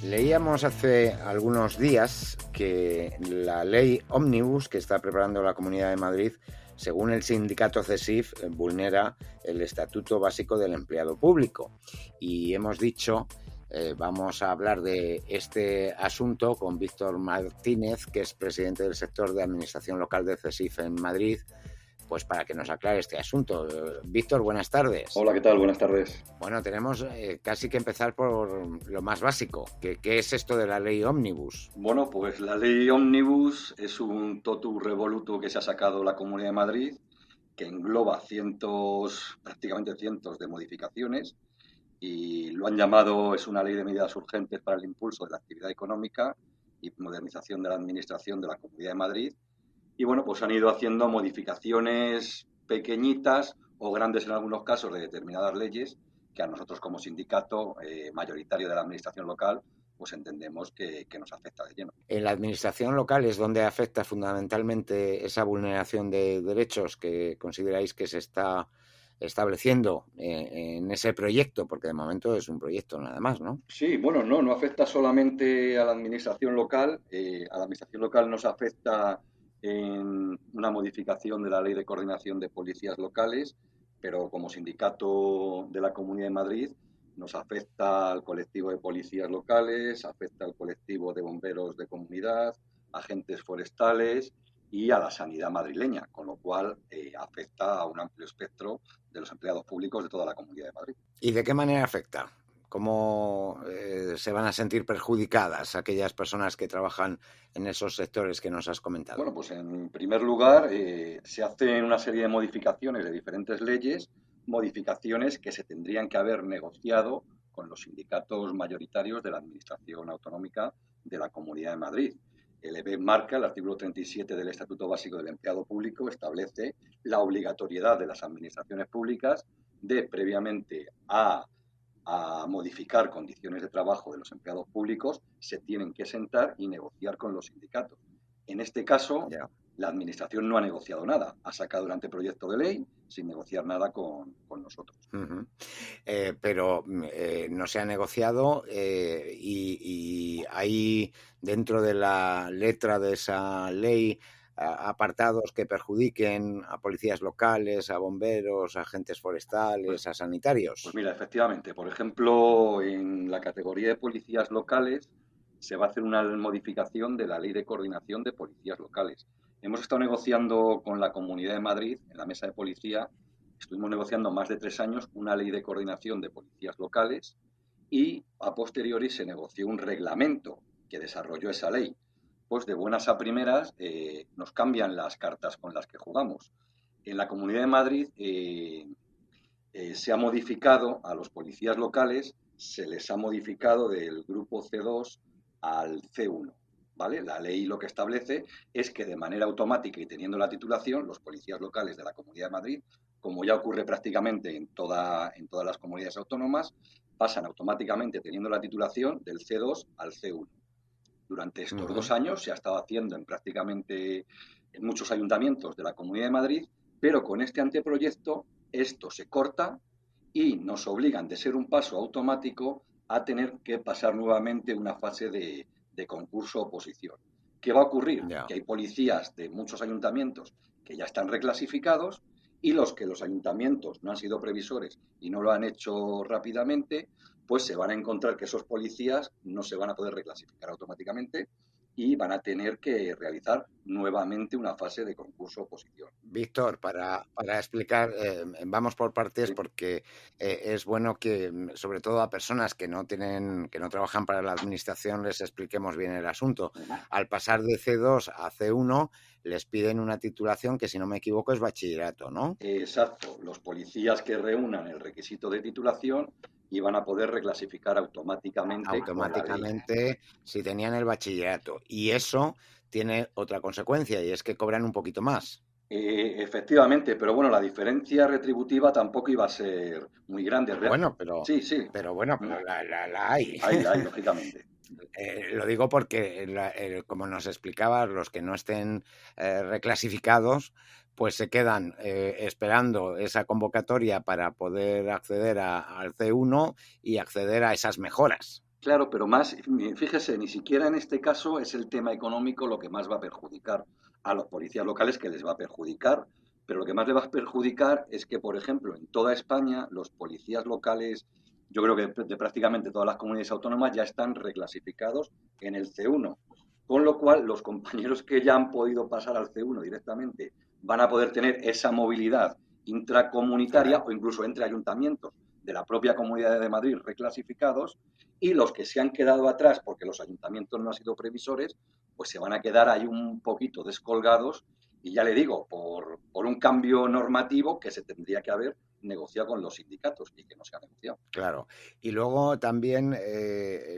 Leíamos hace algunos días que la ley Ómnibus que está preparando la Comunidad de Madrid, según el sindicato CESIF, vulnera el Estatuto Básico del Empleado Público. Y hemos dicho, vamos a hablar de este asunto con Víctor Martínez, que es presidente del sector de Administración Local de CESIF en Madrid, pues para que nos aclare este asunto. Víctor, buenas tardes. Hola, ¿qué tal? Buenas tardes. Bueno, tenemos casi que empezar por lo más básico. ¿Qué es esto de la ley Ómnibus? Bueno, pues la ley Ómnibus es un totum revolutum que se ha sacado la Comunidad de Madrid, que engloba prácticamente cientos de modificaciones, y lo han llamado, es una ley de medidas urgentes para el impulso de la actividad económica y modernización de la administración de la Comunidad de Madrid. Y bueno, pues han ido haciendo modificaciones pequeñitas o grandes en algunos casos de determinadas leyes que a nosotros como sindicato mayoritario de la administración local pues entendemos que nos afecta de lleno. En la administración local es donde afecta fundamentalmente esa vulneración de derechos que consideráis que se está estableciendo en ese proyecto, porque de momento es un proyecto nada más, ¿no? Sí, bueno, no afecta solamente a la administración local. A la administración local nos afecta en una modificación de la Ley de Coordinación de Policías Locales, pero como sindicato de la Comunidad de Madrid nos afecta al colectivo de policías locales, afecta al colectivo de bomberos de comunidad, agentes forestales y a la sanidad madrileña, con lo cual afecta a un amplio espectro de los empleados públicos de toda la Comunidad de Madrid. ¿Y de qué manera afecta? ¿Cómo se van a sentir perjudicadas aquellas personas que trabajan en esos sectores que nos has comentado? Bueno, pues en primer lugar se hacen una serie de modificaciones de diferentes leyes, modificaciones que se tendrían que haber negociado con los sindicatos mayoritarios de la Administración Autonómica de la Comunidad de Madrid. El EBEP marca, el artículo 37 del Estatuto Básico del Empleado Público, establece la obligatoriedad de las administraciones públicas de, previamente a modificar condiciones de trabajo de los empleados públicos, se tienen que sentar y negociar con los sindicatos. En este caso, la Administración no ha negociado nada. Ha sacado el anteproyecto de ley sin negociar nada con nosotros. Pero no se ha negociado y hay dentro de la letra de esa ley apartados que perjudiquen a policías locales, a bomberos, a agentes forestales, a sanitarios. Pues mira, efectivamente, por ejemplo, en la categoría de policías locales se va a hacer una modificación de la Ley de Coordinación de Policías Locales. Hemos estado negociando con la Comunidad de Madrid, en la mesa de policía, estuvimos negociando más de 3 años una Ley de Coordinación de Policías Locales y a posteriori se negoció un reglamento que desarrolló esa ley. Pues de buenas a primeras nos cambian las cartas con las que jugamos. En la Comunidad de Madrid se ha modificado a los policías locales, se les ha modificado del grupo C2 al C1. ¿Vale? La ley lo que establece es que de manera automática y teniendo la titulación, los policías locales de la Comunidad de Madrid, como ya ocurre prácticamente en todas las comunidades autónomas, pasan automáticamente teniendo la titulación del C2 al C1. Durante estos 2 años se ha estado haciendo prácticamente en muchos ayuntamientos de la Comunidad de Madrid, pero con este anteproyecto esto se corta y nos obligan, de ser un paso automático, a tener que pasar nuevamente una fase de concurso oposición. ¿Qué va a ocurrir? Que hay policías de muchos ayuntamientos que ya están reclasificados y los ayuntamientos no han sido previsores y no lo han hecho rápidamente, pues se van a encontrar que esos policías no se van a poder reclasificar automáticamente y van a tener que realizar nuevamente una fase de concurso oposición. Víctor, para explicar, vamos por partes, sí, porque es bueno que, sobre todo a personas que no trabajan para la administración, les expliquemos bien el asunto. Al pasar de C2 a C1, les piden una titulación que, si no me equivoco, es bachillerato, ¿no? Exacto. Los policías que reúnan el requisito de titulación iban a poder reclasificar automáticamente si tenían el bachillerato. Y eso tiene otra consecuencia, y es que cobran un poquito más. Efectivamente, pero bueno, la diferencia retributiva tampoco iba a ser muy grande. Bueno, pero sí. Pero bueno, pero la hay. La hay, lógicamente. Lo digo porque, como nos explicabas, los que no estén reclasificados, pues se quedan esperando esa convocatoria para poder acceder al C1 y acceder a esas mejoras. Claro, pero más, fíjese, ni siquiera en este caso es el tema económico lo que más va a perjudicar a los policías locales, que les va a perjudicar, pero lo que más le va a perjudicar es que, por ejemplo, en toda España los policías locales, yo creo que de prácticamente todas las comunidades autónomas ya están reclasificados en el C1, con lo cual los compañeros que ya han podido pasar al C1 directamente van a poder tener esa movilidad intracomunitaria Claro. o incluso entre ayuntamientos de la propia Comunidad de Madrid reclasificados, y los que se han quedado atrás porque los ayuntamientos no han sido previsores, pues se van a quedar ahí un poquito descolgados y ya le digo, por un cambio normativo que se tendría que haber negociado con los sindicatos y que no se ha negociado. Claro. Y luego también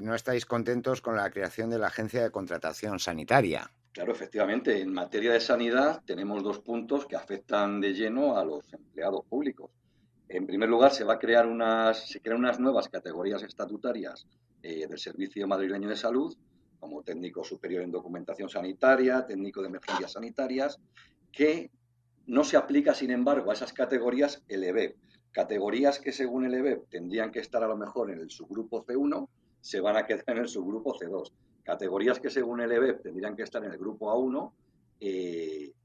no estáis contentos con la creación de la Agencia de Contratación Sanitaria. Claro, efectivamente, en materia de sanidad tenemos dos puntos que afectan de lleno a los empleados públicos. En primer lugar, se crean unas nuevas categorías estatutarias del Servicio Madrileño de Salud, como técnico superior en documentación sanitaria, técnico de emergencias sanitarias, que no se aplica, sin embargo, a esas categorías el EBEP. Categorías que, según el EBEP, tendrían que estar a lo mejor en el subgrupo C1, se van a quedar en el subgrupo C2. Categorías que, según el EBEP, tendrían que estar en el grupo A1,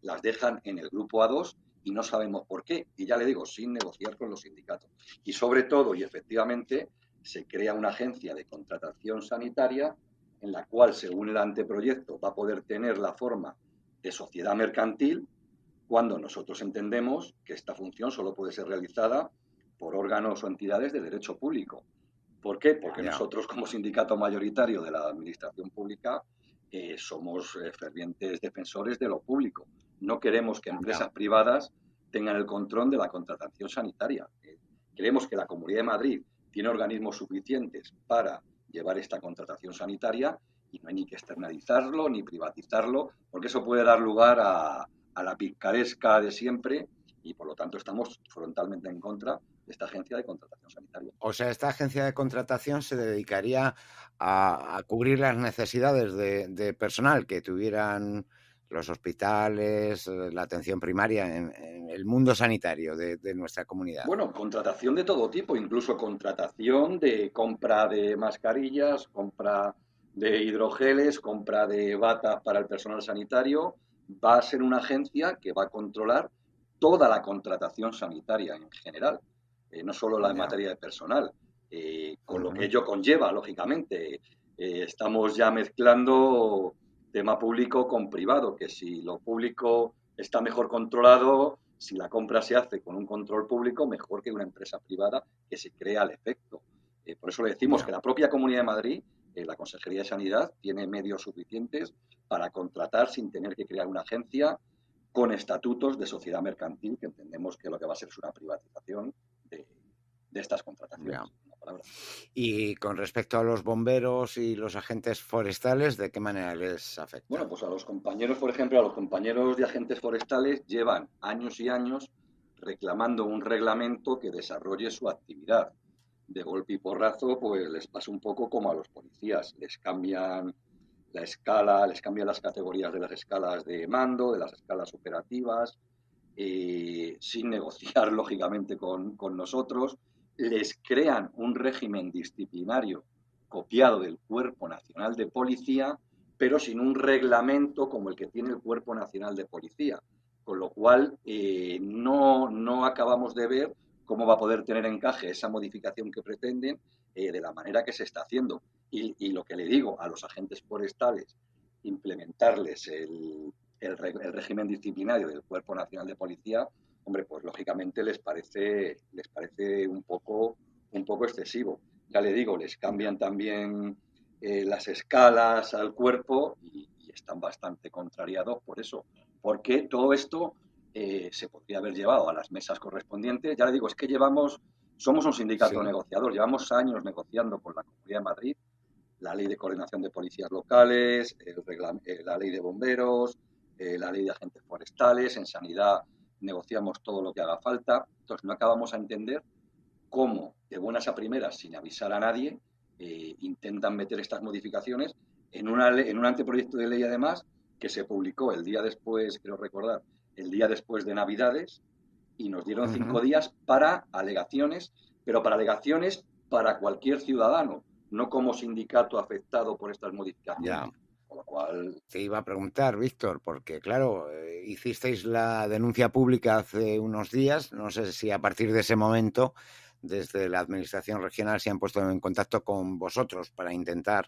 las dejan en el grupo A2 y no sabemos por qué. Y ya le digo, sin negociar con los sindicatos. Y sobre todo, y efectivamente, se crea una agencia de contratación sanitaria en la cual, según el anteproyecto, va a poder tener la forma de sociedad mercantil, cuando nosotros entendemos que esta función solo puede ser realizada por órganos o entidades de derecho público. ¿Por qué? Porque Ya, nosotros, como sindicato mayoritario de la administración pública, somos fervientes defensores de lo público. No queremos que ya. empresas privadas tengan el control de la contratación sanitaria. Creemos que la Comunidad de Madrid tiene organismos suficientes para llevar esta contratación sanitaria y no hay ni que externalizarlo ni privatizarlo, porque eso puede dar lugar a la picaresca de siempre y, por lo tanto, estamos frontalmente en contra de esta agencia de contratación sanitaria. O sea, esta agencia de contratación se dedicaría a cubrir las necesidades de personal que tuvieran los hospitales, la atención primaria en el mundo sanitario de nuestra comunidad. Bueno, contratación de todo tipo, incluso contratación de compra de mascarillas, compra de hidrogeles, compra de batas para el personal sanitario. Va a ser una agencia que va a controlar toda la contratación sanitaria en general, no solo la en Ya. materia de personal, con lo que Ujú. ello conlleva, lógicamente. Estamos ya mezclando tema público con privado, que si lo público está mejor controlado, si la compra se hace con un control público, mejor que una empresa privada que se crea al efecto. Por eso le decimos que Ya. la propia Comunidad de Madrid, la Consejería de Sanidad, tiene medios suficientes para contratar sin tener que crear una agencia con estatutos de sociedad mercantil, que entendemos que lo que va a ser es una privatización de estas Ya. contrataciones. Una palabra. Y con respecto a los bomberos y los agentes forestales, ¿de qué manera les Bueno, afecta? pues a los compañeros, por ejemplo, a los compañeros de agentes forestales llevan años y años reclamando un reglamento que desarrolle su actividad. De golpe y porrazo, pues les pasa un poco como a los policías. Les cambian la escala, les cambian las categorías de las escalas de mando, de las escalas operativas, sin negociar, lógicamente, con nosotros. Les crean un régimen disciplinario copiado del Cuerpo Nacional de Policía, pero sin un reglamento como el que tiene el Cuerpo Nacional de Policía. Con lo cual, no acabamos de ver cómo va a poder tener encaje esa modificación que pretenden de la manera que se está haciendo. Y lo que le digo a los agentes forestales, implementarles el régimen disciplinario del Cuerpo Nacional de Policía, hombre, pues lógicamente les parece un poco excesivo. Ya le digo, les cambian también las escalas al cuerpo y están bastante contrariados por eso. Porque todo esto se podría haber llevado a las mesas correspondientes. Ya le digo, es que somos un sindicato Sí. negociador, llevamos años negociando con la Comunidad de Madrid la ley de coordinación de policías locales, la ley de bomberos, la ley de agentes forestales, en sanidad negociamos todo lo que haga falta. Entonces no acabamos a entender cómo, de buenas a primeras, sin avisar a nadie, intentan meter estas modificaciones en un anteproyecto de ley, además, que se publicó el día después, creo recordar, el día después de Navidades, y nos dieron 5 Ujú. días para alegaciones, pero para alegaciones para cualquier ciudadano, no como sindicato afectado por estas modificaciones. Ya. Con lo cual... Te iba a preguntar, Víctor, porque claro, hicisteis la denuncia pública hace unos días. No sé si a partir de ese momento, desde la Administración regional, se han puesto en contacto con vosotros para intentar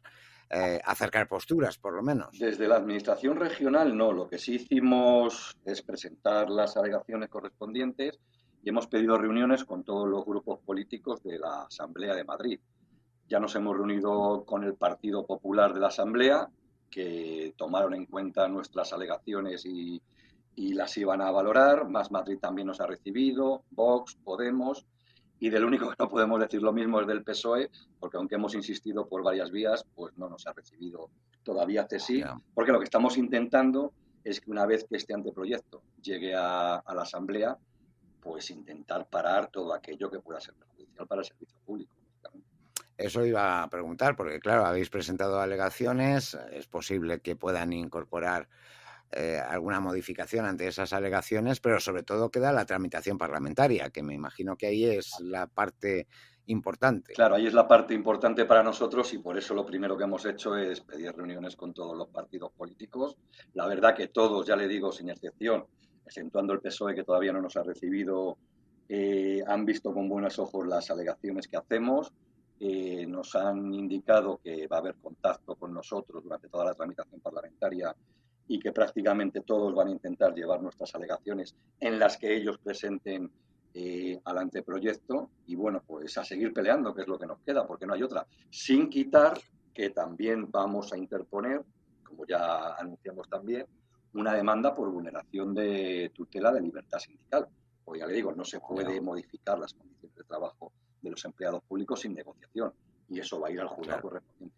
acercar posturas, por lo menos. Desde la Administración regional no, lo que sí hicimos es presentar las alegaciones correspondientes y hemos pedido reuniones con todos los grupos políticos de la Asamblea de Madrid. Ya nos hemos reunido con el Partido Popular de la Asamblea, que tomaron en cuenta nuestras alegaciones y las iban a valorar. Más Madrid también nos ha recibido, Vox, Podemos, y del único que no podemos decir lo mismo es del PSOE, porque aunque hemos insistido por varias vías, pues no nos ha recibido todavía CSIC, porque lo que estamos intentando es que una vez que este anteproyecto llegue a la Asamblea, pues intentar parar todo aquello que pueda ser perjudicial para el servicio público. Eso iba a preguntar, porque claro, habéis presentado alegaciones, es posible que puedan incorporar alguna modificación ante esas alegaciones, pero sobre todo queda la tramitación parlamentaria, que me imagino que ahí es la parte importante. Claro, ahí es la parte importante para nosotros y por eso lo primero que hemos hecho es pedir reuniones con todos los partidos políticos. La verdad que todos, ya le digo, sin excepción, exceptuando el PSOE que todavía no nos ha recibido, han visto con buenos ojos las alegaciones que hacemos. Nos han indicado que va a haber contacto con nosotros durante toda la tramitación parlamentaria y que prácticamente todos van a intentar llevar nuestras alegaciones en las que ellos presenten al anteproyecto y bueno, pues a seguir peleando, que es lo que nos queda, porque no hay otra. Sin quitar que también vamos a interponer, como ya anunciamos también, una demanda por vulneración de tutela de libertad sindical. Pues ya le digo, no se puede modificar las condiciones de trabajo de los empleados públicos sin negociación y eso va a ir al juzgado correspondiente.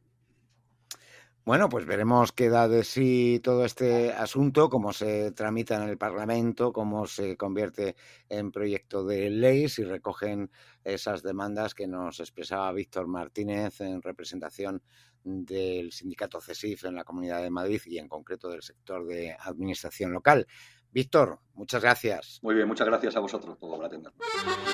Bueno, pues veremos qué da de sí todo este asunto, cómo se tramita en el Parlamento, cómo se convierte en proyecto de ley, si recogen esas demandas que nos expresaba Víctor Martínez en representación del sindicato CESIF en la Comunidad de Madrid y en concreto del sector de administración local. Víctor, muchas gracias. Muy bien, muchas gracias a vosotros por atendernos.